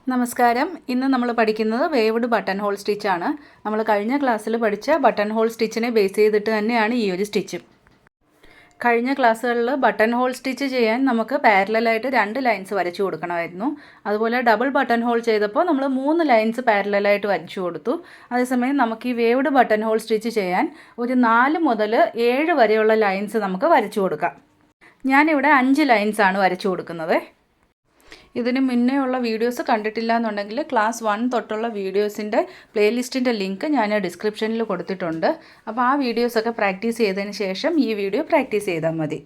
നമസ്കാരം. ഇന്ന് നമ്മൾ പഠിക്കുന്നത് വേവ്ഡ് ബട്ടൺ ഹോൾ സ്റ്റിച്ചാണ്. നമ്മൾ കഴിഞ്ഞ ക്ലാസ്സിൽ പഠിച്ച ബട്ടൺ ഹോൾ സ്റ്റിച്ചിനെ ബേസ് ചെയ്തിട്ട് തന്നെയാണ് ഈ ഒരു സ്റ്റിച്ച്. കഴിഞ്ഞ ക്ലാസ്സുകളിൽ ബട്ടൺ ഹോൾ സ്റ്റിച്ച് ചെയ്യാൻ നമുക്ക് പാരലലായിട്ട് 2 ലൈൻസ് വരച്ചു കൊടുക്കണമായിരുന്നു. അതുപോലെ ഡബിൾ ബട്ടൺ ഹോൾ ചെയ്തപ്പോൾ നമ്മൾ 3 ലൈൻസ് പാരലലായിട്ട് വരച്ചു കൊടുത്തു. അതേസമയം നമുക്ക് ഈ വേവ്ഡ് ബട്ടൺ ഹോൾ സ്റ്റിച്ച് ചെയ്യാൻ ഒരു 4 മുതൽ 7 വരെയുള്ള ലൈൻസ് നമുക്ക് വരച്ചു കൊടുക്കാം. ഞാനിവിടെ 5 ലൈൻസാണ് വരച്ചു കൊടുക്കുന്നത്. ഇതിന് മുന്നേ ഉള്ള വീഡിയോസ് കണ്ടിട്ടില്ല എന്നുണ്ടെങ്കിൽ ക്ലാസ് 1 തൊട്ടുള്ള വീഡിയോസിൻ്റെ പ്ലേലിസ്റ്റിൻ്റെ ലിങ്ക് ഞാൻ ഡിസ്ക്രിപ്ഷനിൽ കൊടുത്തിട്ടുണ്ട്. അപ്പോൾ ആ വീഡിയോസൊക്കെ പ്രാക്ടീസ് ചെയ്തതിന് ശേഷം ഈ വീഡിയോ പ്രാക്ടീസ് ചെയ്താൽ മതി.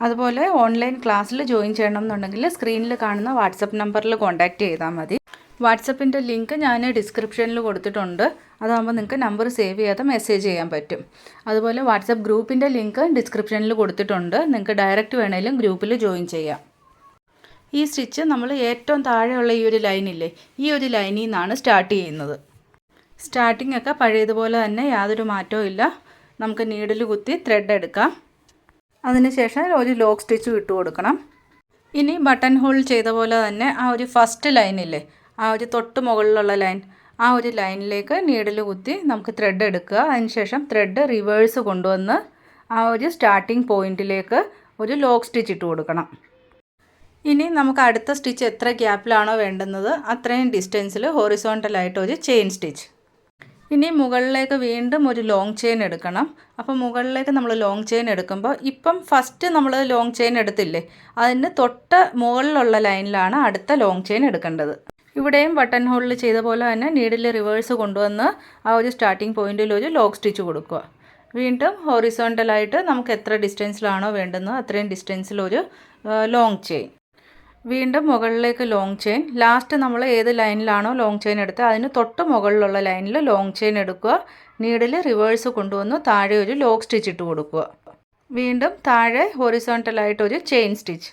അതുപോലെ ഓൺലൈൻ ക്ലാസ്സിൽ ജോയിൻ ചെയ്യണം എന്നുണ്ടെങ്കിൽ സ്ക്രീനിൽ കാണുന്ന വാട്സപ്പ് നമ്പറിൽ കോൺടാക്റ്റ് ചെയ്താൽ മതി. വാട്സപ്പിൻ്റെ ലിങ്ക് ഞാൻ ഡിസ്ക്രിപ്ഷനിൽ കൊടുത്തിട്ടുണ്ട്. അതാകുമ്പോൾ നിങ്ങൾക്ക് നമ്പർ സേവ് ചെയ്യാതെ മെസ്സേജ് ചെയ്യാൻ പറ്റും. അതുപോലെ വാട്സപ്പ് ഗ്രൂപ്പിൻ്റെ ലിങ്ക് ഡിസ്ക്രിപ്ഷനിൽ കൊടുത്തിട്ടുണ്ട്. നിങ്ങൾക്ക് ഡയറക്റ്റ് വേണമെങ്കിലും ഗ്രൂപ്പിൽ ജോയിൻ ചെയ്യാം. ഈ സ്റ്റിച്ച് നമ്മൾ ഏറ്റവും താഴെയുള്ള ഈ ഒരു ലൈനില്ലേ, ഈ ഒരു ലൈനിൽ നിന്നാണ് സ്റ്റാർട്ട് ചെയ്യുന്നത്. സ്റ്റാർട്ടിംഗ് ഒക്കെ പഴയതുപോലെ തന്നെ, യാതൊരു മാറ്റവും ഇല്ല. നമുക്ക് നീഡിൽ കുത്തി ത്രെഡ് എടുക്കാം. അതിനുശേഷം ഒരു ലോക്ക് സ്റ്റിച്ച് ഇട്ട് കൊടുക്കണം. ഇനി ബട്ടൺ ഹോൾ ചെയ്ത പോലെ തന്നെ ആ ഒരു ഫസ്റ്റ് ലൈനില്ലേ, ആ ഒരു തൊട്ട് മുകളിലുള്ള ലൈൻ, ആ ഒരു ലൈനിലേക്ക് നീഡിൽ കുത്തി നമുക്ക് ത്രെഡ് എടുക്കുക. അതിനുശേഷം ത്രെഡ് റിവേഴ്സ് കൊണ്ടുവന്ന് ആ ഒരു സ്റ്റാർട്ടിംഗ് പോയിൻറ്റിലേക്ക് ഒരു ലോക്ക് സ്റ്റിച്ച് ഇട്ട് കൊടുക്കണം. ഇനി നമുക്ക് അടുത്ത സ്റ്റിച്ച് എത്ര ഗ്യാപ്പിലാണോ വേണ്ടുന്നത് അത്രയും ഡിസ്റ്റൻസിൽ ഹൊറിസോണ്ടലായിട്ട് ഒരു ചെയിൻ സ്റ്റിച്ച്. ഇനി മുകളിലേക്ക് വീണ്ടും ഒരു ലോങ് ചെയിൻ എടുക്കണം. അപ്പോൾ മുകളിലേക്ക് നമ്മൾ ലോങ് ചെയിൻ എടുക്കുമ്പോൾ ഇപ്പം ഫസ്റ്റ് നമ്മൾ ലോങ് ചെയിൻ എടുത്തില്ലേ, അതിന് തൊട്ട് മുകളിലുള്ള ലൈനിലാണ് അടുത്ത ലോങ് ചെയിൻ എടുക്കേണ്ടത്. ഇവിടെയും ബട്ടൺ ഹോളിൽ ചെയ്ത പോലെ തന്നെ നീഡിൽ റിവേഴ്സ് കൊണ്ടുവന്ന് ആ ഒരു സ്റ്റാർട്ടിംഗ് പോയിൻറ്റിൽ ഒരു ലോക്ക് സ്റ്റിച്ച് കൊടുക്കുക. വീണ്ടും ഹൊറിസോണ്ടലായിട്ട് നമുക്ക് എത്ര ഡിസ്റ്റൻസിലാണോ വേണ്ടുന്നത് അത്രയും ഡിസ്റ്റൻസിൽ ഒരു ലോങ് ചെയിൻ. വീണ്ടും മുകളിലേക്ക് ലോങ് ചെയിൻ. ലാസ്റ്റ് നമ്മൾ ഏത് ലൈനിലാണോ ലോങ് ചെയിൻ എടുത്തത് അതിന് തൊട്ട് മുകളിലുള്ള ലൈനിൽ ലോങ് ചെയിൻ എടുക്കുക. നീഡിൽ റിവേഴ്സ് കൊണ്ടുവന്ന് താഴെ ഒരു ലോക്ക് സ്റ്റിച്ച് ഇട്ട് കൊടുക്കുക. വീണ്ടും താഴെ ഹൊറിസോണ്ടലായിട്ട് ഒരു ചെയിൻ സ്റ്റിച്ച്.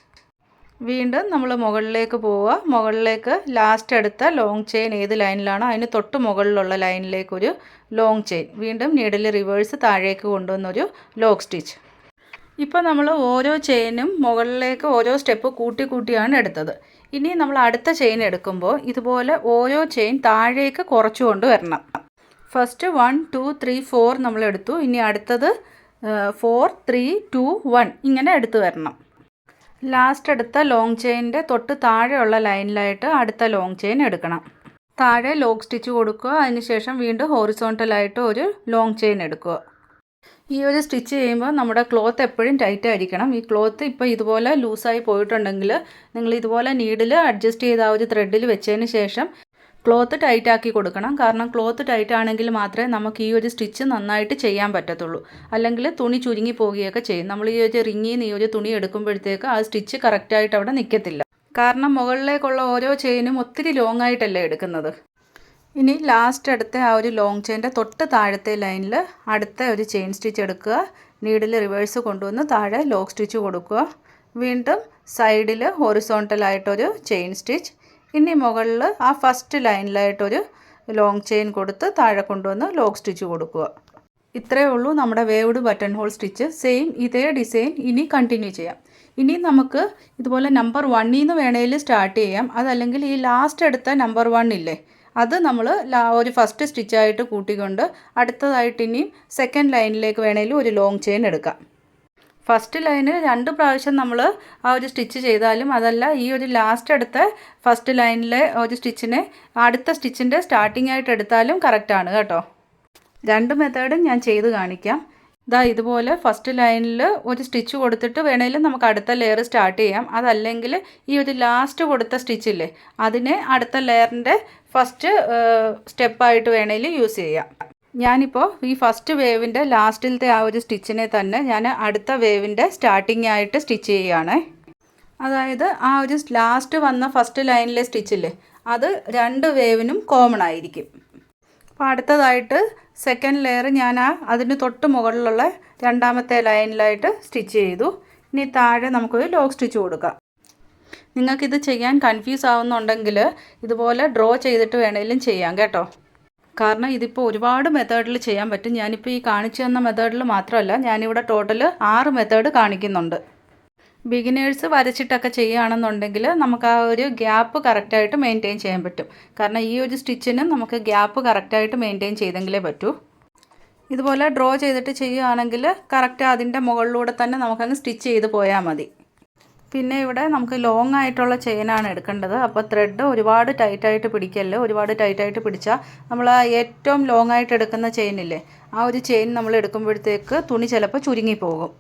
വീണ്ടും നമ്മൾ മുകളിലേക്ക് പോവുക. മുകളിലേക്ക് ലാസ്റ്റ് എടുത്ത ലോങ് ചെയിൻ ഏത് ലൈനിലാണോ അതിന് തൊട്ട് മുകളിലുള്ള ലൈനിലേക്കൊരു ലോങ് ചെയിൻ. വീണ്ടും നീഡിൽ റിവേഴ്സ് താഴേക്ക് കൊണ്ടുവന്നൊരു ലോക്ക് സ്റ്റിച്ച്. ഇപ്പോൾ നമ്മൾ ഓരോ ചെയിനും മുകളിലേക്ക് ഓരോ സ്റ്റെപ്പ് കൂട്ടിയാണ് എടുത്തത്. ഇനി നമ്മൾ അടുത്ത ചെയിൻ എടുക്കുമ്പോൾ ഇതുപോലെ ഓരോ ചെയിൻ താഴേക്ക് കുറച്ചുകൊണ്ട് വരണം. ഫസ്റ്റ് 1 2 3 4 നമ്മൾ എടുത്തു. ഇനി അടുത്തത് 4 3 2 1 ഇങ്ങനെ എടുത്തു വരണം. ലാസ്റ്റ് എടുത്ത ലോങ് ചെയിനിൻ്റെ തൊട്ട് താഴെയുള്ള ലൈനിലായിട്ട് അടുത്ത ലോങ് ചെയിൻ എടുക്കണം. താഴെ ലോക്ക് സ്റ്റിച്ച് കൊടുക്കുക. അതിനുശേഷം വീണ്ടും ഹോറിസോണ്ടലായിട്ട് ഒരു ലോങ് ചെയിൻ എടുക്കുക. ഈ ഒരു സ്റ്റിച്ച് ചെയ്യുമ്പോൾ നമ്മുടെ ക്ലോത്ത് എപ്പോഴും ടൈറ്റ് ആയിരിക്കണം. ഈ ക്ലോത്ത് ഇപ്പോൾ ഇതുപോലെ ലൂസായി പോയിട്ടുണ്ടെങ്കിൽ നിങ്ങൾ ഇതുപോലെ നീഡിൽ അഡ്ജസ്റ്റ് ചെയ്ത് ആ ഒരു ത്രെഡിൽ വെച്ചതിന് ശേഷം ക്ലോത്ത് ടൈറ്റ് ആക്കി കൊടുക്കണം. കാരണം ക്ലോത്ത് ടൈറ്റ് ആണെങ്കിൽ മാത്രമേ നമുക്ക് ഈ ഒരു സ്റ്റിച്ച് നന്നായിട്ട് ചെയ്യാൻ പറ്റത്തുള്ളൂ. അല്ലെങ്കിൽ തുണി ചുരുങ്ങി പോവുകയൊക്കെ ചെയ്യും. നമ്മൾ ഈ ഒരു റിങ്ങിൽ നിന്ന് ഈ ഒരു തുണി എടുക്കുമ്പോഴത്തേക്ക് ആ സ്റ്റിച്ച് കറക്റ്റായിട്ട് അവിടെ നിൽക്കത്തില്ല. കാരണം മുകളിലേക്കുള്ള ഓരോ ചെയിനും ഒത്തിരി ലോങ് ആയിട്ടല്ലേ എടുക്കുന്നത്. ഇനി ലാസ്റ്റ് അടുത്ത ആ ഒരു ലോങ് ചെയിൻ്റെ തൊട്ട് താഴത്തെ ലൈനിൽ അടുത്ത ഒരു ചെയിൻ സ്റ്റിച്ച് എടുക്കുക. നീഡിൽ റിവേഴ്സ് കൊണ്ടുവന്ന് താഴെ ലോക്ക് സ്റ്റിച്ച് കൊടുക്കുക. വീണ്ടും സൈഡിൽ ഹൊറിസോണ്ടലായിട്ടൊരു ചെയിൻ സ്റ്റിച്ച്. ഇനി മുകളിൽ ആ ഫസ്റ്റ് ലൈനിലായിട്ടൊരു ലോങ് ചെയിൻ കൊടുത്ത് താഴെ കൊണ്ടുവന്ന് ലോക്ക് സ്റ്റിച്ച് കൊടുക്കുക. ഇത്രയേ ഉള്ളൂ നമ്മുടെ waved button hole stitch. Same ഇതേ ഡിസൈൻ ഇനി കണ്ടിന്യൂ ചെയ്യാം. ഇനി നമുക്ക് ഇതുപോലെ നമ്പർ 1 നിന്ന് വേണമെങ്കിൽ സ്റ്റാർട്ട് ചെയ്യാം. അതല്ലെങ്കിൽ ഈ ലാസ്റ്റ് എടുത്ത നമ്പർ 1 ഇല്ലേ, അത് നമ്മൾ ഒരു ഫസ്റ്റ് സ്റ്റിച്ചായിട്ട് കൂട്ടിക്കൊണ്ട് അടുത്തതായിട്ട് ഇനിയും സെക്കൻഡ് ലൈനിലേക്ക് വേണമെങ്കിലും ഒരു ലോങ് ചെയിൻ എടുക്കാം. ഫസ്റ്റ് ലൈന് 2 പ്രാവശ്യം നമ്മൾ ആ ഒരു സ്റ്റിച്ച് ചെയ്താലും അതല്ല ഈ ഒരു ലാസ്റ്റ് എടുത്ത ഫസ്റ്റ് ലൈനിലെ ഒരു സ്റ്റിച്ചിനെ അടുത്ത സ്റ്റിച്ചിൻ്റെ സ്റ്റാർട്ടിംഗ് ആയിട്ട് എടുത്താലും കറക്റ്റാണ് കേട്ടോ. 2 മെത്തേഡും ഞാൻ ചെയ്ത് കാണിക്കാം. ഇതുപോലെ ഫസ്റ്റ് ലൈനിൽ ഒരു സ്റ്റിച്ച് കൊടുത്തിട്ട് വേണമെങ്കിലും നമുക്ക് അടുത്ത ലെയർ സ്റ്റാർട്ട് ചെയ്യാം. അതല്ലെങ്കിൽ ഈ ഒരു ലാസ്റ്റ് കൊടുത്ത സ്റ്റിച്ചില്ലേ അതിനെ അടുത്ത ലെയറിൻ്റെ ഫസ്റ്റ് സ്റ്റെപ്പായിട്ട് വേണമെങ്കിലും യൂസ് ചെയ്യാം. ഞാനിപ്പോൾ ഈ ഫസ്റ്റ് വേവിൻ്റെ ലാസ്റ്റിലത്തെ ആ ഒരു സ്റ്റിച്ചിനെ തന്നെ ഞാൻ അടുത്ത വേവിൻ്റെ സ്റ്റാർട്ടിംഗ് ആയിട്ട് സ്റ്റിച്ച് ചെയ്യുകയാണ്. അതായത് ആ ഒരു ലാസ്റ്റ് വന്ന ഫസ്റ്റ് ലൈനിലെ സ്റ്റിച്ചില്ലേ അത് 2 വേവിനും കോമൺ ആയിരിക്കും. അപ്പോൾ അടുത്തതായിട്ട് സെക്കൻഡ് ലെയർ ഞാൻ അതിന് തൊട്ട് മുകളിലുള്ള രണ്ടാമത്തെ ലൈനിലായിട്ട് സ്റ്റിച്ച് ചെയ്തു. ഇനി താഴെ നമുക്കൊരു ലോക്ക് സ്റ്റിച്ച് കൊടുക്കാം. നിങ്ങൾക്കിത് ചെയ്യാൻ കൺഫ്യൂസ് ആവുന്നുണ്ടെങ്കിൽ ഇതുപോലെ ഡ്രോ ചെയ്തിട്ട് വേണമെങ്കിലും ചെയ്യാം കേട്ടോ. കാരണം ഇതിപ്പോൾ ഒരുപാട് മെത്തേഡിൽ ചെയ്യാൻ പറ്റും. ഞാനിപ്പോൾ ഈ കാണിച്ചു തന്ന മെത്തേഡിൽ മാത്രമല്ല, ഞാനിവിടെ ടോട്ടൽ 6 മെത്തേഡ് കാണിക്കുന്നുണ്ട്. ബിഗിനേഴ്സ് വരച്ചിട്ടൊക്കെ ചെയ്യുകയാണെന്നുണ്ടെങ്കിൽ നമുക്ക് ആ ഒരു ഗ്യാപ്പ് കറക്റ്റായിട്ട് മെയിൻറ്റെയിൻ ചെയ്യാൻ പറ്റും. കാരണം ഈ ഒരു സ്റ്റിച്ചിന് നമുക്ക് ഗ്യാപ്പ് കറക്റ്റായിട്ട് മെയിൻറ്റെയിൻ ചെയ്തെങ്കിലേ പറ്റൂ. ഇതുപോലെ ഡ്രോ ചെയ്തിട്ട് ചെയ്യുകയാണെങ്കിൽ കറക്റ്റ് അതിൻ്റെ മുകളിലൂടെ തന്നെ നമുക്കങ്ങ് സ്റ്റിച്ച് ചെയ്ത് പോയാൽ മതി. പിന്നെ ഇവിടെ നമുക്ക് ലോങ് ആയിട്ടുള്ള ചെയിനാണ് എടുക്കേണ്ടത്. അപ്പോൾ ത്രെഡ് ഒരുപാട് ടൈറ്റായിട്ട് പിടിക്കല്ലോ. ഒരുപാട് ടൈറ്റായിട്ട് പിടിച്ചാൽ നമ്മൾ ആ ഏറ്റവും ലോങ് ആയിട്ട് എടുക്കുന്ന ചെയിനില്ലേ, ആ ഒരു ചെയിൻ നമ്മൾ എടുക്കുമ്പോഴത്തേക്ക് തുണി ചിലപ്പോൾ ചുരുങ്ങിപ്പോകും.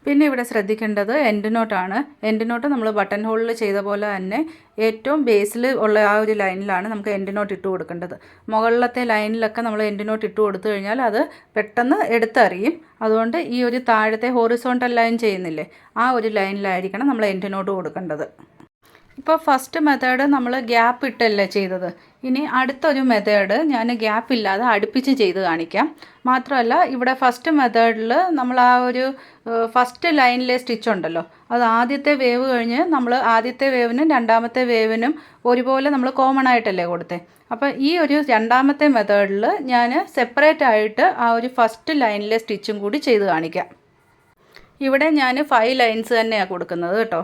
പിന്നെ ഇവിടെ ശ്രദ്ധിക്കേണ്ടത് എൻഡ് നോട്ടാണ്. എൻഡ് നോട്ട് നമ്മൾ ബട്ടൺ ഹോളിൽ ചെയ്ത പോലെ തന്നെ ഏറ്റവും ബേസിൽ ഉള്ള ആ ഒരു ലൈനിലാണ് നമുക്ക് എൻഡ് നോട്ട് ഇട്ട് കൊടുക്കേണ്ടത്. മുകളിലത്തെ ലൈനിലൊക്കെ നമ്മൾ എൻഡ് നോട്ട് ഇട്ട് കൊടുത്തു കഴിഞ്ഞാൽ അത് പെട്ടെന്ന് എടുത്തറിയും. അതുകൊണ്ട് ഈ ഒരു താഴത്തെ ഹോറിസോണ്ടൽ ലൈൻ ചെയ്യുന്നില്ലേ, ആ ഒരു ലൈനിലായിരിക്കണം നമ്മൾ എൻഡ് നോട്ട് കൊടുക്കേണ്ടത്. ഇപ്പോൾ ഫസ്റ്റ് മെത്തേഡ് നമ്മൾ ഗ്യാപ്പ് ഇട്ടല്ലേ ചെയ്തത്. ഇനി അടുത്തൊരു മെത്തേഡ് ഞാൻ ഗ്യാപ്പ് ഇല്ലാതെ അടുപ്പിച്ച് ചെയ്ത് കാണിക്കാം. മാത്രമല്ല ഇവിടെ ഫസ്റ്റ് മെത്തേഡിൽ നമ്മൾ ആ ഒരു ഫസ്റ്റ് ലൈനിലെ സ്റ്റിച്ച് ഉണ്ടല്ലോ, അത് ആദ്യത്തെ വേവ് കഴിഞ്ഞ് നമ്മൾ ആദ്യത്തെ വേവിനും രണ്ടാമത്തെ വേവിനും ഒരുപോലെ നമ്മൾ കോമൺ ആയിട്ടല്ലേ കൊടുത്തേ. അപ്പോൾ ഈ ഒരു രണ്ടാമത്തെ മെത്തേഡിൽ ഞാൻ സെപ്പറേറ്റ് ആയിട്ട് ആ ഒരു ഫസ്റ്റ് ലൈനിലെ സ്റ്റിച്ചും കൂടി ചെയ്ത് കാണിക്കാം. ഇവിടെ ഞാൻ 5 ലൈൻസ് തന്നെയാണ് കൊടുക്കുന്നത് കേട്ടോ.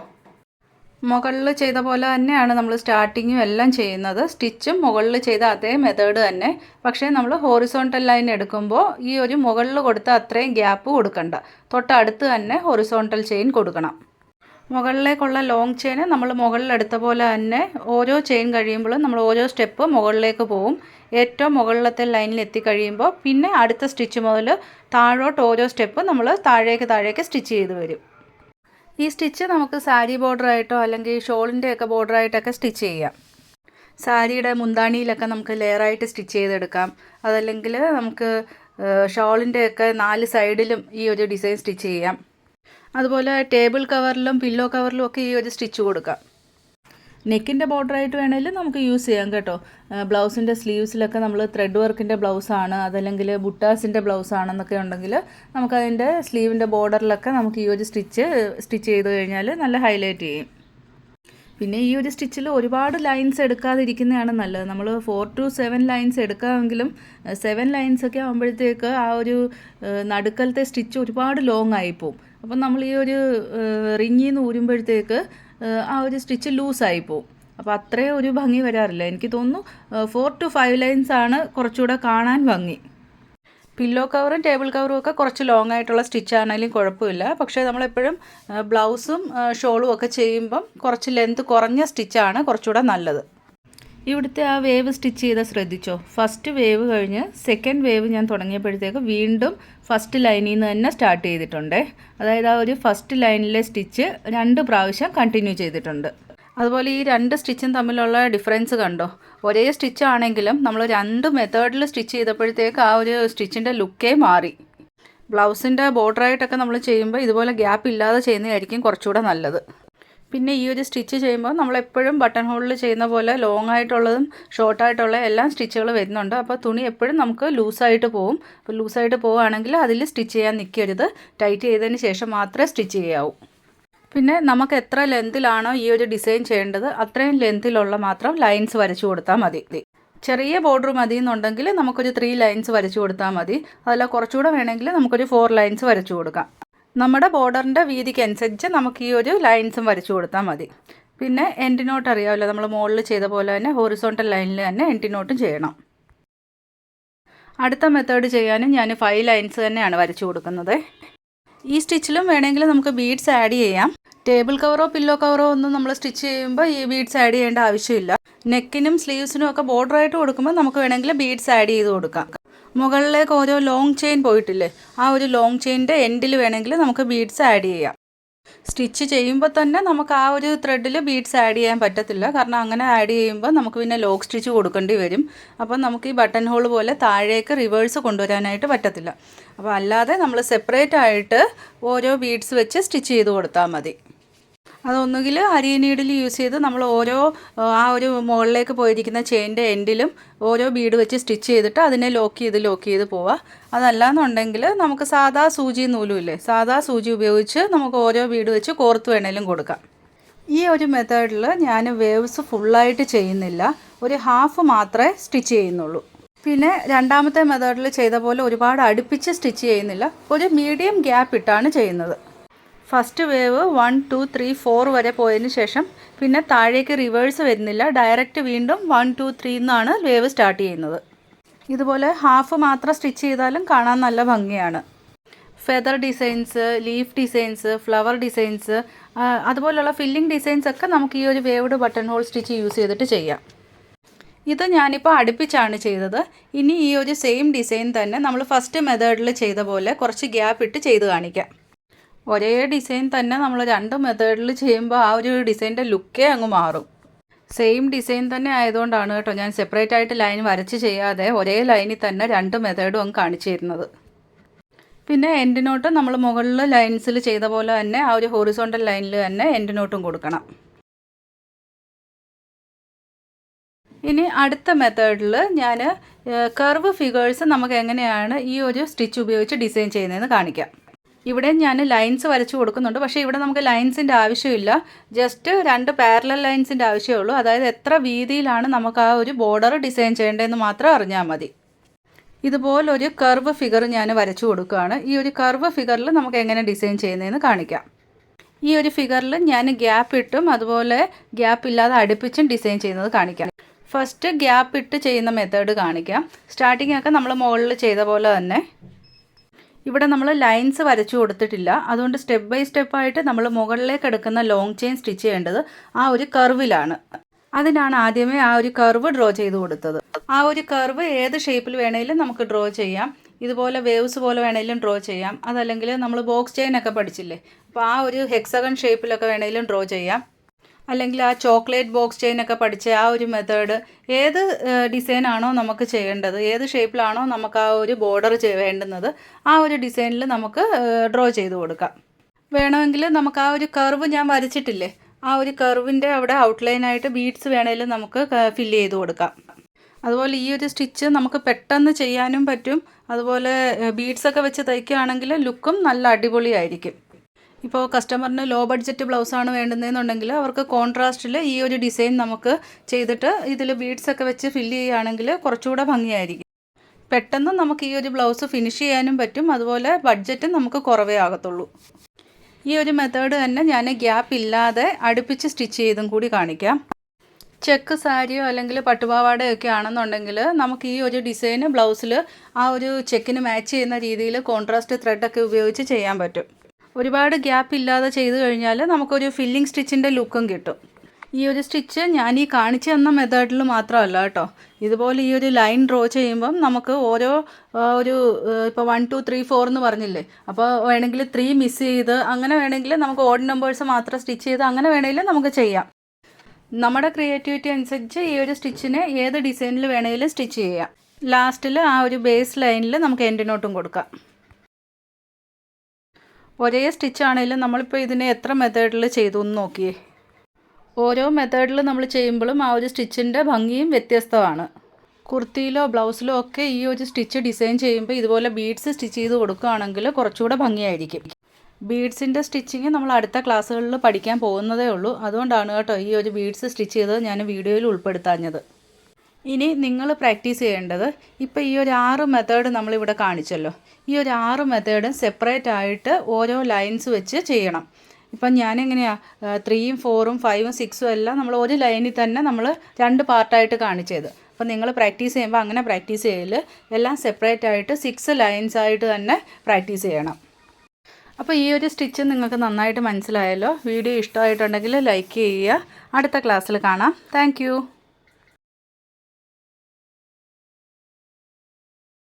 മുകളിൽ ചെയ്ത പോലെ തന്നെയാണ് നമ്മൾ സ്റ്റാർട്ടിങ്ങും എല്ലാം ചെയ്യുന്നത്. സ്റ്റിച്ചും മുകളിൽ ചെയ്ത അതേ മെത്തേഡ് തന്നെ. പക്ഷേ നമ്മൾ ഹോറിസോണ്ടൽ ലൈൻ എടുക്കുമ്പോൾ ഈ ഒരു മുകളിൽ കൊടുത്ത അത്രയും ഗ്യാപ്പ് കൊടുക്കണ്ട, തൊട്ടടുത്ത് തന്നെ ഹോറിസോണ്ടൽ ചെയിൻ കൊടുക്കണം. മുകളിലേക്കുള്ള ലോങ് ചെയിൻ നമ്മൾ മുകളിലെടുത്ത പോലെ തന്നെ ഓരോ ചെയിൻ കഴിയുമ്പോഴും നമ്മൾ ഓരോ സ്റ്റെപ്പ് മുകളിലേക്ക് പോവും. ഏറ്റവും മുകളിലത്തെ ലൈനിൽ എത്തിക്കഴിയുമ്പോൾ പിന്നെ അടുത്ത സ്റ്റിച്ച് മുതൽ താഴോട്ട് ഓരോ സ്റ്റെപ്പ് നമ്മൾ താഴേക്ക് സ്റ്റിച്ച് ചെയ്ത് വരും. ഈ സ്റ്റിച്ച് നമുക്ക് സാരി ബോർഡറായിട്ടോ അല്ലെങ്കിൽ ഷോളിൻ്റെയൊക്കെ ബോർഡറായിട്ടൊക്കെ സ്റ്റിച്ച് ചെയ്യാം. സാരിയുടെ മുന്താണിയിലൊക്കെ നമുക്ക് ലെയറായിട്ട് സ്റ്റിച്ച് ചെയ്തെടുക്കാം. അതല്ലെങ്കിൽ നമുക്ക് ഷോളിൻ്റെയൊക്കെ 4 സൈഡിലും ഈ ഒരു ഡിസൈൻ സ്റ്റിച്ച് ചെയ്യാം. അതുപോലെ ടേബിൾ കവറിലും പില്ലോ കവറിലും ഒക്കെ ഈ ഒരു സ്റ്റിച്ച് കൊടുക്കാം. നെക്കിൻ്റെ ബോർഡറായിട്ട് വേണമെങ്കിലും നമുക്ക് യൂസ് ചെയ്യാം കേട്ടോ. ബ്ലൗസിൻ്റെ സ്ലീവ്സിലൊക്കെ നമ്മൾ ത്രെഡ് വർക്കിൻ്റെ ബ്ലൗസാണ്, അതല്ലെങ്കിൽ ബുട്ടാസിൻ്റെ ബ്ലൗസാണെന്നൊക്കെ ഉണ്ടെങ്കിൽ നമുക്കതിൻ്റെ സ്ലീവിൻ്റെ ബോർഡറിലൊക്കെ നമുക്ക് ഈ ഒരു സ്റ്റിച്ച് ചെയ്ത് കഴിഞ്ഞാൽ നല്ല ഹൈലൈറ്റ് ചെയ്യും. പിന്നെ ഈ ഒരു സ്റ്റിച്ചിൽ ഒരുപാട് ലൈൻസ് എടുക്കാതിരിക്കുന്നതാണ് നല്ലത്. നമ്മൾ 4 to 7 ലൈൻസ് എടുക്കാമെങ്കിലും 7 ലൈൻസൊക്കെ ആകുമ്പോഴത്തേക്ക് ആ ഒരു നടുക്കലത്തെ സ്റ്റിച്ച് ഒരുപാട് ലോങ് ആയിപ്പോവും. അപ്പം നമ്മൾ ഈ ഒരു റിങ്ങിൽ നിന്ന് ഊരുമ്പോഴത്തേക്ക് ആ ഒരു സ്റ്റിച്ച് ലൂസായി പോവും. അപ്പോൾ അത്രയും ഒരു ഭംഗി വരാറില്ല. എനിക്ക് തോന്നുന്നു 4 to 5 ലൈൻസ് ആണ് കുറച്ചുകൂടെ കാണാൻ ഭംഗി. പില്ലോ കവറും ടേബിൾ കവറും ഒക്കെ കുറച്ച് ലോങ് ആയിട്ടുള്ള സ്റ്റിച്ചാണെങ്കിലും കുഴപ്പമില്ല. പക്ഷേ നമ്മളെപ്പോഴും ബ്ലൗസും ഷോളും ഒക്കെ ചെയ്യുമ്പം കുറച്ച് ലെന്ത് കുറഞ്ഞ സ്റ്റിച്ചാണ് കുറച്ചുകൂടെ നല്ലത്. ഇവിടുത്തെ ആ വേവ് സ്റ്റിച്ച് ചെയ്താൽ ശ്രദ്ധിച്ചോ, ഫസ്റ്റ് വേവ് കഴിഞ്ഞ് സെക്കൻഡ് വേവ് ഞാൻ തുടങ്ങിയപ്പോഴത്തേക്ക് വീണ്ടും ഫസ്റ്റ് ലൈനിൽ നിന്ന് തന്നെ സ്റ്റാർട്ട് ചെയ്തിട്ടുണ്ട്. അതായത് ആ ഒരു ഫസ്റ്റ് ലൈനിലെ സ്റ്റിച്ച് 2 പ്രാവശ്യം കണ്ടിന്യൂ ചെയ്തിട്ടുണ്ട്. അതുപോലെ ഈ 2 സ്റ്റിച്ചും തമ്മിലുള്ള ഡിഫറൻസ് കണ്ടോ. ഒരേ സ്റ്റിച്ചാണെങ്കിലും നമ്മൾ 2 മെത്തേഡിൽ സ്റ്റിച്ച് ചെയ്തപ്പോഴത്തേക്ക് ആ ഒരു സ്റ്റിച്ചിൻ്റെ ലുക്കേ മാറി. ബ്ലൗസിൻ്റെ ബോർഡറായിട്ടൊക്കെ നമ്മൾ ചെയ്യുമ്പോൾ ഇതുപോലെ ഗ്യാപ്പ് ഇല്ലാതെ ചെയ്യുന്നതായിരിക്കും കുറച്ചുകൂടെ നല്ലത്. പിന്നെ ഈ ഒരു സ്റ്റിച്ച് ചെയ്യുമ്പോൾ നമ്മളെപ്പോഴും ബട്ടൺ ഹോളിൽ ചെയ്യുന്ന പോലെ ലോങ് ആയിട്ടുള്ളതും ഷോർട്ടായിട്ടുള്ള എല്ലാം സ്റ്റിച്ചുകൾ വരുന്നുണ്ട്. അപ്പോൾ തുണി എപ്പോഴും നമുക്ക് ലൂസായിട്ട് പോവും. അപ്പോൾ ലൂസായിട്ട് പോവുകയാണെങ്കിൽ അതിൽ സ്റ്റിച്ച് ചെയ്യാൻ നിൽക്കരുത്. ടൈറ്റ് ചെയ്തതിന് ശേഷം മാത്രമേ സ്റ്റിച്ച് ചെയ്യാവൂ. പിന്നെ നമുക്ക് എത്ര ലെന്തിലാണോ ഈ ഒരു ഡിസൈൻ ചെയ്യേണ്ടത് അത്രയും ലെന്തിലുള്ള മാത്രം ലൈൻസ് വരച്ചു കൊടുത്താൽ മതി. ചെറിയ ബോർഡർ മതി എന്നുണ്ടെങ്കിൽ നമുക്കൊരു 3 ലൈൻസ് വരച്ചു കൊടുത്താൽ മതി. അതല്ല കുറച്ചുകൂടെ വേണമെങ്കിൽ നമുക്കൊരു 4 ലൈൻസ് വരച്ചു കൊടുക്കാം. നമ്മുടെ ബോർഡറിൻ്റെ വീതിക്ക് അനുസരിച്ച് നമുക്ക് ഈ ഒരു ലൈൻസും വരച്ചു കൊടുത്താൽ മതി. പിന്നെ എൻഡ് നോട്ട് അറിയാമല്ലോ, നമ്മൾ മുകളിൽ ചെയ്ത പോലെ തന്നെ ഹോറിസോണ്ടൽ ലൈനിൽ തന്നെ എൻഡ് നോട്ടും ചെയ്യണം. അടുത്ത മെത്തേഡ് ചെയ്യാനും ഞാൻ 5 ലൈൻസ് തന്നെയാണ് വരച്ചു കൊടുക്കുന്നത്. ഈ സ്റ്റിച്ചിലും വേണമെങ്കിൽ നമുക്ക് ബീഡ്സ് ആഡ് ചെയ്യാം. ടേബിൾ കവറോ പില്ലോ കവറോ ഒന്നും നമ്മൾ സ്റ്റിച്ച് ചെയ്യുമ്പോൾ ഈ ബീഡ്സ് ആഡ് ചെയ്യേണ്ട ആവശ്യമില്ല. നെക്കിനും സ്ലീവ്സിനും ഒക്കെ ബോർഡറായിട്ട് കൊടുക്കുമ്പോൾ നമുക്ക് വേണമെങ്കിൽ ബീഡ്സ് ആഡ് ചെയ്ത് കൊടുക്കാം. മുകളിലേക്ക് ഓരോ ലോങ് ചെയിൻ പോയിട്ടില്ലേ, ആ ഒരു ലോങ് ചെയിൻ്റെ എൻഡിൽ വേണമെങ്കിൽ നമുക്ക് ബീഡ്സ് ആഡ് ചെയ്യാം. സ്റ്റിച്ച് ചെയ്യുമ്പോൾ തന്നെ നമുക്ക് ആ ഒരു ത്രെഡിൽ ബീഡ്സ് ആഡ് ചെയ്യാൻ പറ്റത്തില്ല. കാരണം അങ്ങനെ ആഡ് ചെയ്യുമ്പോൾ നമുക്ക് പിന്നെ ലോക്ക് സ്റ്റിച്ച് കൊടുക്കേണ്ടി വരും. അപ്പം നമുക്ക് ഈ ബട്ടൺ ഹോൾ പോലെ താഴേക്ക് റിവേഴ്സ് കൊണ്ടുവരാനായിട്ട് പറ്റത്തില്ല. അപ്പോൾ അല്ലാതെ നമ്മൾ സെപ്പറേറ്റ് ആയിട്ട് ഓരോ ബീഡ്സ് വെച്ച് സ്റ്റിച്ച് ചെയ്ത് കൊടുത്താൽ മതി. അതൊന്നുകിൽ അരി നീഡിൽ യൂസ് ചെയ്ത് നമ്മൾ ഓരോ ആ ഒരു മുകളിലേക്ക് പോയിരിക്കുന്ന ചെയിൻ്റെ എൻഡിലും ഓരോ ബീഡ് വെച്ച് സ്റ്റിച്ച് ചെയ്തിട്ട് അതിനെ ലോക്ക് ചെയ്ത് പോവുക. അതല്ലാന്നുണ്ടെങ്കിൽ നമുക്ക് സാധാ സൂചി നൂലുമില്ലേ, സാധാ സൂചി ഉപയോഗിച്ച് നമുക്ക് ഓരോ ബീഡ് വെച്ച് കോർത്ത് വേണേലും കൊടുക്കാം. ഈ ഒരു മെത്തേഡിൽ ഞാൻ വേവ്സ് ഫുള്ളായിട്ട് ചെയ്യുന്നില്ല, ഒരു ഹാഫ് മാത്രമേ സ്റ്റിച്ച് ചെയ്യുന്നുള്ളൂ. പിന്നെ രണ്ടാമത്തെ മെത്തേഡിൽ ചെയ്ത പോലെ ഒരുപാട് അടുപ്പിച്ച് സ്റ്റിച്ച് ചെയ്യുന്നില്ല, ഒരു മീഡിയം ഗ്യാപ്പ് ഇട്ടാണ് ചെയ്യുന്നത്. ഫസ്റ്റ് വേവ് 1 2 3 4 വരെ പോയതിന് ശേഷം പിന്നെ താഴേക്ക് റിവേഴ്സ് വരുന്നില്ല, ഡയറക്റ്റ് വീണ്ടും 1 2 3 എന്നാണ് വേവ് സ്റ്റാർട്ട് ചെയ്യുന്നത്. ഇതുപോലെ ഹാഫ് മാത്രം സ്റ്റിച്ച് ചെയ്താലും കാണാൻ നല്ല ഭംഗിയാണ്. Feather designs, leaf designs, flower designs, അതുപോലുള്ള ഫില്ലിംഗ് ഡിസൈൻസ് ഒക്കെ നമുക്ക് ഈ ഒരു waved button hole stitch use ചെയ്തിട്ട് ചെയ്യാം. ഇത് ഞാനിപ്പോൾ അടുപ്പിച്ചാണ് ചെയ്തത്. ഇനി ഈ ഒരു സെയിം ഡിസൈൻ തന്നെ നമ്മൾ ഫസ്റ്റ് മെത്തേഡിൽ ചെയ്ത പോലെ കുറച്ച് ഗ്യാപ്പ് ഇട്ട് ചെയ്ത് കാണിക്കാം. ഒരേ ഡിസൈൻ തന്നെ നമ്മൾ 2 മെത്തേഡിൽ ചെയ്യുമ്പോൾ ആ ഒരു ഡിസൈൻ്റെ ലുക്കേ അങ്ങ് മാറും. സെയിം ഡിസൈൻ തന്നെ ആയതുകൊണ്ടാണ് കേട്ടോ ഞാൻ സെപ്പറേറ്റ് ആയിട്ട് ലൈൻ വരച്ച് ചെയ്യാതെ ഒരേ ലൈനിൽ തന്നെ 2 മെത്തേഡും അങ്ങ് കാണിച്ചു തരുന്നത്. പിന്നെ എൻഡ് നോട്ട് നമ്മൾ മുകളിൽ ലൈൻസിൽ ചെയ്ത പോലെ തന്നെ ആ ഒരു ഹൊറിസോണ്ടൽ ലൈനിൽ തന്നെ എൻഡ് നോട്ടും കൊടുക്കണം. ഇനി അടുത്ത മെത്തേഡിൽ ഞാൻ കർവ് ഫിഗേഴ്സ് നമുക്ക് എങ്ങനെയാണ് ഈ ഒരു സ്റ്റിച്ച് ഉപയോഗിച്ച് ഡിസൈൻ ചെയ്യുന്നതെന്ന് കാണിക്കാം. ഇവിടെ ഞാൻ ലൈൻസ് വരച്ച് കൊടുക്കുന്നുണ്ട്, പക്ഷേ ഇവിടെ നമുക്ക് ലൈൻസിൻ്റെ ആവശ്യമില്ല. ജസ്റ്റ് 2 പാരലൽ ലൈൻസിൻ്റെ ആവശ്യമേ ഉള്ളൂ. അതായത് എത്ര വീതിയിലാണ് നമുക്ക് ആ ഒരു ബോർഡർ ഡിസൈൻ ചെയ്യേണ്ടതെന്ന് മാത്രം അറിഞ്ഞാൽ മതി. ഇതുപോലൊരു കർവ് ഫിഗർ ഞാൻ വരച്ചു കൊടുക്കുകയാണ്. ഈ ഒരു കർവ് ഫിഗറിൽ നമുക്ക് എങ്ങനെ ഡിസൈൻ ചെയ്യുന്നതെന്ന് കാണിക്കാം. ഈ ഒരു ഫിഗറിൽ ഞാൻ ഗ്യാപ്പ് ഇട്ടും അതുപോലെ ഗ്യാപ്പ് ഇല്ലാതെ അടുപ്പിച്ചും ഡിസൈൻ ചെയ്യുന്നത് കാണിക്കാം. ഫസ്റ്റ് ഗ്യാപ്പ് ഇട്ട് ചെയ്യുന്ന മെത്തേഡ് കാണിക്കാം. സ്റ്റാർട്ടിംഗ് ഒക്കെ നമ്മൾ മുകളിൽ ചെയ്ത പോലെ തന്നെ. ഇവിടെ നമ്മൾ ലൈൻസ് വരച്ചു കൊടുത്തിട്ടില്ല, അതുകൊണ്ട് സ്റ്റെപ്പ് ബൈ സ്റ്റെപ്പായിട്ട് നമ്മൾ മുകളിലേക്ക് എടുക്കുന്ന ലോങ് ചെയിൻ സ്റ്റിച്ച് ചെയ്യേണ്ടത് ആ ഒരു കർവിലാണ്. അതിനാണ് ആദ്യമേ ആ ഒരു കർവ് ഡ്രോ ചെയ്ത് കൊടുത്തത്. ആ ഒരു കർവ് ഏത് ഷേപ്പിൽ വേണമെങ്കിലും നമുക്ക് ഡ്രോ ചെയ്യാം. ഇതുപോലെ വേവ്സ് പോലെ വേണമെങ്കിലും ഡ്രോ ചെയ്യാം. അതല്ലെങ്കിൽ നമ്മൾ ബോക്സ് ചെയിൻ ഒക്കെ പഠിച്ചില്ലേ, അപ്പോൾ ആ ഒരു ഹെക്സഗൺ ഷേപ്പിലൊക്കെ വേണമെങ്കിലും ഡ്രോ ചെയ്യാം. അല്ലെങ്കിൽ ആ ചോക്ലേറ്റ് ബോക്സ് ചെയിൻ ഒക്കെ പഠിച്ച ആ ഒരു മെത്തേഡ്, ഏത് ഡിസൈനാണോ നമുക്ക് ചെയ്യേണ്ടത്, ഏത് ഷേപ്പിലാണോ നമുക്ക് ആ ഒരു ബോർഡർ വേണ്ടുന്നത്, ആ ഒരു ഡിസൈനിൽ നമുക്ക് ഡ്രോ ചെയ്ത് കൊടുക്കാം. വേണമെങ്കിൽ നമുക്ക് ആ ഒരു കർവ് ഞാൻ വരച്ചിട്ടില്ലേ, ആ ഒരു കർവിൻ്റെ അവിടെ ഔട്ട്ലൈനായിട്ട് ബീഡ്സ് വേണമെങ്കിലും നമുക്ക് ഫില്ല് ചെയ്ത് കൊടുക്കാം. അതുപോലെ ഈ ഒരു സ്റ്റിച്ച് നമുക്ക് പെട്ടെന്ന് ചെയ്യാനും പറ്റും. അതുപോലെ ബീഡ്സൊക്കെ വെച്ച് തയ്ക്കുകയാണെങ്കിൽ ലുക്കും നല്ല അടിപൊളിയായിരിക്കും. ഇപ്പോൾ കസ്റ്റമറിന് ലോ ബഡ്ജറ്റ് ബ്ലൗസാണ് വേണ്ടുന്നതെന്നുണ്ടെങ്കിൽ അവർക്ക് കോൺട്രാസ്റ്റിൽ ഈ ഒരു ഡിസൈൻ നമുക്ക് ചെയ്തിട്ട് ഇതിൽ ബീഡ്സൊക്കെ വെച്ച് ഫില്ല് ചെയ്യുകയാണെങ്കിൽ കുറച്ചുകൂടെ ഭംഗിയായിരിക്കും. പെട്ടെന്ന് നമുക്ക് ഈ ഒരു ബ്ലൗസ് ഫിനിഷ് ചെയ്യാനും പറ്റും. അതുപോലെ ബഡ്ജറ്റും നമുക്ക് കുറവേ ആകത്തുള്ളൂ. ഈ ഒരു മെത്തേഡ് തന്നെ ഞാൻ ഗ്യാപ്പ് ഇല്ലാതെ അടുപ്പിച്ച് സ്റ്റിച്ച് ചെയ്തും കൂടി കാണിക്കാം. ചെക്ക് സാരിയോ അല്ലെങ്കിൽ പട്ടുപാവാടയോ ഒക്കെ ആണെന്നുണ്ടെങ്കിൽ നമുക്ക് ഈ ഒരു ഡിസൈന് ബ്ലൗസിൽ ആ ഒരു ചെക്കിന് മാച്ച് ചെയ്യുന്ന രീതിയിൽ കോൺട്രാസ്റ്റ് ത്രെഡൊക്കെ ഉപയോഗിച്ച് ചെയ്യാൻ പറ്റും. ഒരുപാട് ഗ്യാപ്പ് ഇല്ലാതെ ചെയ്ത് കഴിഞ്ഞാൽ നമുക്കൊരു ഫില്ലിംഗ് സ്റ്റിച്ചിൻ്റെ ലുക്കും കിട്ടും. ഈ ഒരു സ്റ്റിച്ച് ഞാൻ ഈ കാണിച്ചു തന്ന മെത്തേഡിൽ മാത്രമല്ല കേട്ടോ, ഇതുപോലെ ഈ ഒരു ലൈൻ ഡ്രോ ചെയ്യുമ്പം നമുക്ക് ഓരോ ഇപ്പോൾ 1 2 3 4 എന്ന് പറഞ്ഞില്ലേ, അപ്പോൾ വേണമെങ്കിൽ 3 മിസ് ചെയ്ത് അങ്ങനെ വേണമെങ്കിൽ നമുക്ക് ഓഡ് നമ്പേഴ്സ് മാത്രം സ്റ്റിച്ച് ചെയ്ത് അങ്ങനെ വേണമെങ്കിലും നമുക്ക് ചെയ്യാം. നമ്മുടെ ക്രിയേറ്റിവിറ്റി അനുസരിച്ച് ഈ ഒരു സ്റ്റിച്ചിനെ ഏത് ഡിസൈനിൽ വേണമെങ്കിലും സ്റ്റിച്ച് ചെയ്യാം. ലാസ്റ്റിൽ ആ ഒരു ബേസ് ലൈനിൽ നമുക്ക് എൻഡ് നോട്ടും കൊടുക്കാം. ഒരേ സ്റ്റിച്ചാണെങ്കിലും നമ്മളിപ്പോൾ ഇതിനെ എത്ര മെത്തേഡിൽ ചെയ്തു എന്ന് നോക്കിയേ. ഓരോ മെത്തേഡിൽ നമ്മൾ ചെയ്യുമ്പോഴും ആ ഒരു സ്റ്റിച്ചിൻ്റെ ഭംഗിയും വ്യത്യസ്തമാണ്. കുർത്തിയിലോ ബ്ലൗസിലോ ഒക്കെ ഈ ഒരു സ്റ്റിച്ച് ഡിസൈൻ ചെയ്യുമ്പോൾ ഇതുപോലെ ബീഡ്സ് സ്റ്റിച്ച് ചെയ്ത് കൊടുക്കുകയാണെങ്കിൽ കുറച്ചുകൂടെ ഭംഗിയായിരിക്കും. ബീഡ്സിൻ്റെ സ്റ്റിച്ചിങ് നമ്മൾ അടുത്ത ക്ലാസ്സുകളിൽ പഠിക്കാൻ പോകുന്നതേ ഉള്ളൂ. അതുകൊണ്ടാണ് കേട്ടോ ഈ ഒരു ബീഡ്സ് സ്റ്റിച്ച് ചെയ്തത് ഞാൻ വീഡിയോയിൽ ഉൾപ്പെടുത്താഞ്ഞത്. ഇനി നിങ്ങൾ പ്രാക്ടീസ് ചെയ്യേണ്ടത്, ഇപ്പോൾ ഈ ഒരു 6 മെത്തേഡ് നമ്മളിവിടെ കാണിച്ചല്ലോ, ഈ ഒരു 6 മെത്തേഡും സെപ്പറേറ്റ് ആയിട്ട് ഓരോ ലൈൻസ് വെച്ച് ചെയ്യണം. ഇപ്പം ഞാനെങ്ങനെയാണ് 3ഉം 4ഉം 5ഉം 6ഉം എല്ലാം നമ്മൾ ഒരു ലൈനിൽ തന്നെ നമ്മൾ 2 പാർട്ടായിട്ട് കാണിച്ചത്. അപ്പോൾ നിങ്ങൾ പ്രാക്ടീസ് ചെയ്യുമ്പോൾ അങ്ങനെ പ്രാക്ടീസ് ചെയ്യൽ, എല്ലാം സെപ്പറേറ്റ് ആയിട്ട് 6 ലൈൻസ് ആയിട്ട് തന്നെ പ്രാക്ടീസ് ചെയ്യണം. അപ്പോൾ ഈ ഒരു സ്റ്റിച്ച് നിങ്ങൾക്ക് നന്നായിട്ട് മനസ്സിലായല്ലോ. വീഡിയോ ഇഷ്ടമായിട്ടുണ്ടെങ്കിൽ ലൈക്ക് ചെയ്യുക. അടുത്ത ക്ലാസ്സിൽ കാണാം. താങ്ക്